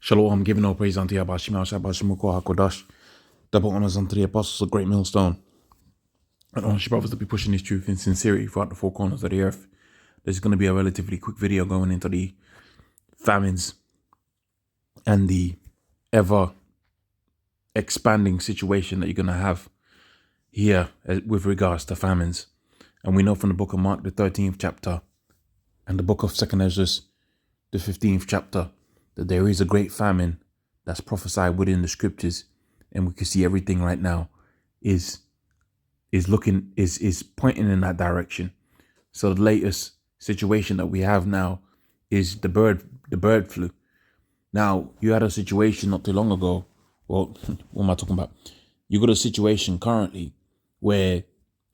Shalom, giving all praise unto Yahweh Shema Shabbat Shemukah HaKodash. Double honors unto the apostles of Great Millstone. And honest brothers to be pushing this truth in sincerity throughout the four corners of the earth. This is going to be a relatively quick video going into the famines and the ever expanding situation that you're going to have here with regards to famines. And we know from the book of Mark, the 13th chapter, and the book of 2nd Ezra, the 15th chapter, that there is a great famine that's prophesied within the scriptures, and we can see everything right now is pointing in that direction. So the latest situation that we have now is the bird flu. Now you had a situation not too long ago. Well, what am I talking about? You got a situation currently where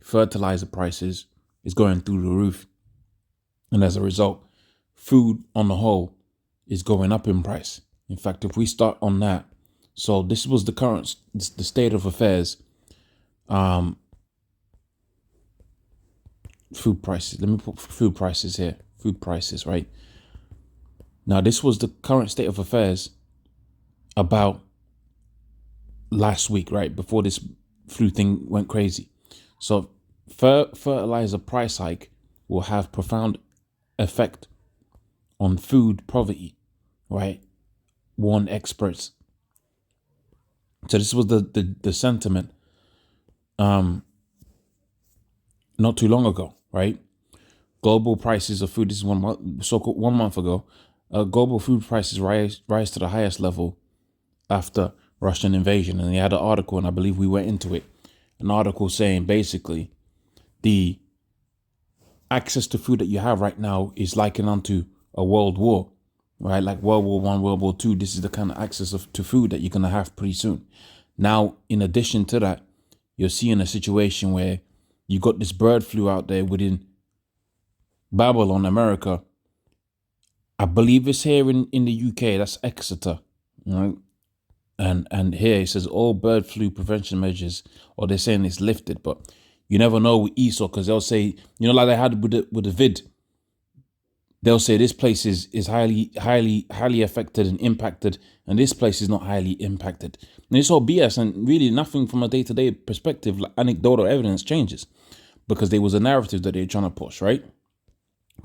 fertilizer prices is going through the roof, and as a result, food on the whole is going up in price. In fact, if we start on that, so this was the state of affairs. Food prices. Let me put food prices here. Food prices, right? Now, this was the current state of affairs about last week, right? Before this flu thing went crazy. So, fertilizer price hike will have profound effect on food poverty, right? Warn experts. So this was the sentiment not too long ago, right? Global prices of food, this is 1 month, so-called 1 month ago, global food prices rise to the highest level after Russian invasion. And they had an article, and I believe we went into it, an article saying basically the access to food that you have right now is likened unto a world war, right? Like World War I, World War II. This is the kind of access to food that you're going to have pretty soon. Now, in addition to that, you're seeing a situation where you got this bird flu out there within Babylon, America. I believe it's here in the UK. That's Exeter, right? And here it says all bird flu prevention measures, or they're saying it's lifted, but you never know with Esau, because they'll say, like they had with the vid. They'll say this place is highly affected and impacted, and this place is not highly impacted. And it's all BS, and really nothing from a day-to-day perspective, like anecdotal evidence, changes, because there was a narrative that they're trying to push, right?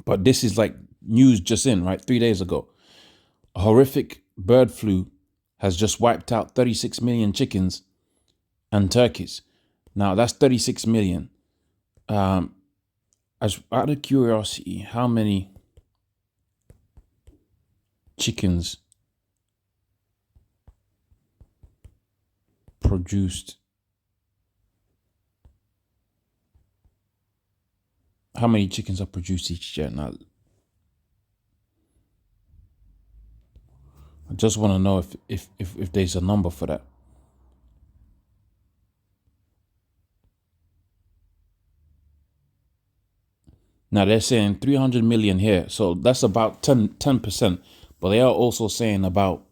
But this is like news just in, right? 3 days ago, a horrific bird flu has just wiped out 36 million chickens and turkeys. Now that's 36 million. As out of curiosity, how many chickens produced? How many chickens are produced each year? Now, I just want to know if there's a number for that. Now they're saying 300 million here, so that's about 10%. But they are also saying about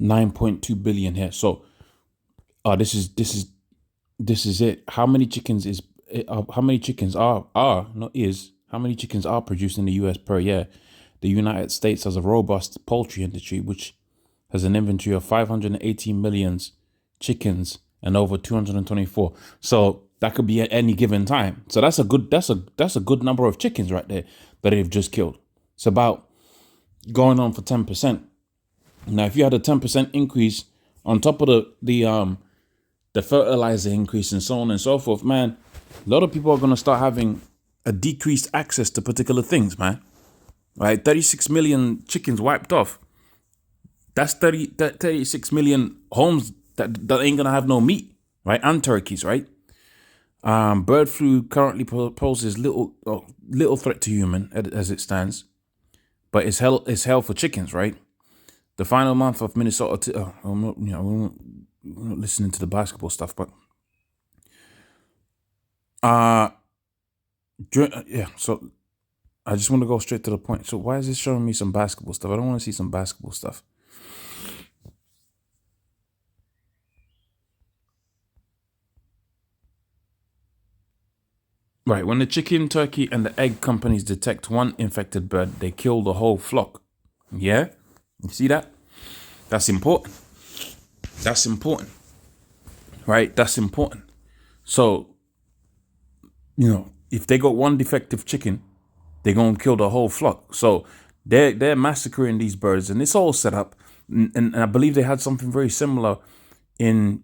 9.2 billion here. So, this is it. How many chickens are produced in the U.S. per year? The United States has a robust poultry industry, which has an inventory of 518 million chickens and over 224. So that could be at any given time. So that's a good number of chickens right there that they've just killed. It's about going on for 10%. Now, if you had a 10% increase on top of the fertilizer increase and so on and so forth, man, a lot of people are going to start having a decreased access to particular things, man. Right? 36 million chickens wiped off. That's 36 million homes that ain't going to have no meat, right? And turkeys, right? Bird flu currently poses little threat to human as it stands, but it's hell for chickens, right? The final month of Minnesota. We're not listening to the basketball stuff, but yeah. So I just want to go straight to the point. So why is this showing me some basketball stuff? I don't want to see some basketball stuff. Right, when the chicken, turkey, and the egg companies detect one infected bird, they kill the whole flock. Yeah? You see that? That's important. That's important. Right? That's important. So, if they got one defective chicken, they're gonna kill the whole flock. So they're massacring these birds, and it's all set up. And I believe they had something very similar in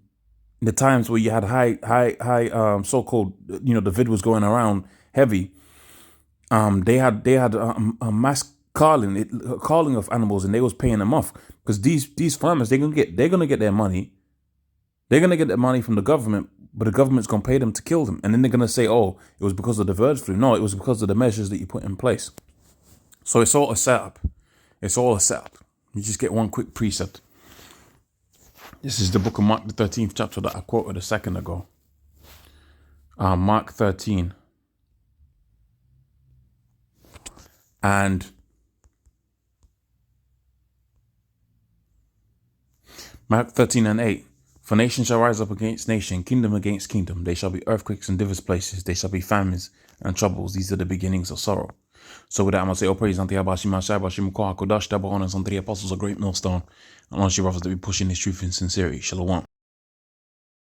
the times where you had high so-called, the vid was going around heavy. They had a mass calling of animals, and they was paying them off because these farmers they're gonna get their money. They're gonna get their money from the government, but the government's gonna pay them to kill them, and then they're gonna say, "Oh, it was because of the bird flu." No, it was because of the measures that you put in place. So it's all a setup. It's all a setup. You just get one quick precept. This is the book of Mark, the 13th chapter that I quoted a second ago. Mark 13. And Mark 13 and 8. For nation shall rise up against nation, kingdom against kingdom. There shall be earthquakes in diverse places. There shall be famines and troubles. These are the beginnings of sorrow. So with that, I'm going to say, oh, praise unto Yahweh Shai Bashim Kohakodash, Tabahon, and unto the apostles, a great millstone. And unto your brothers that be pushing this truth in sincerity. Shalom.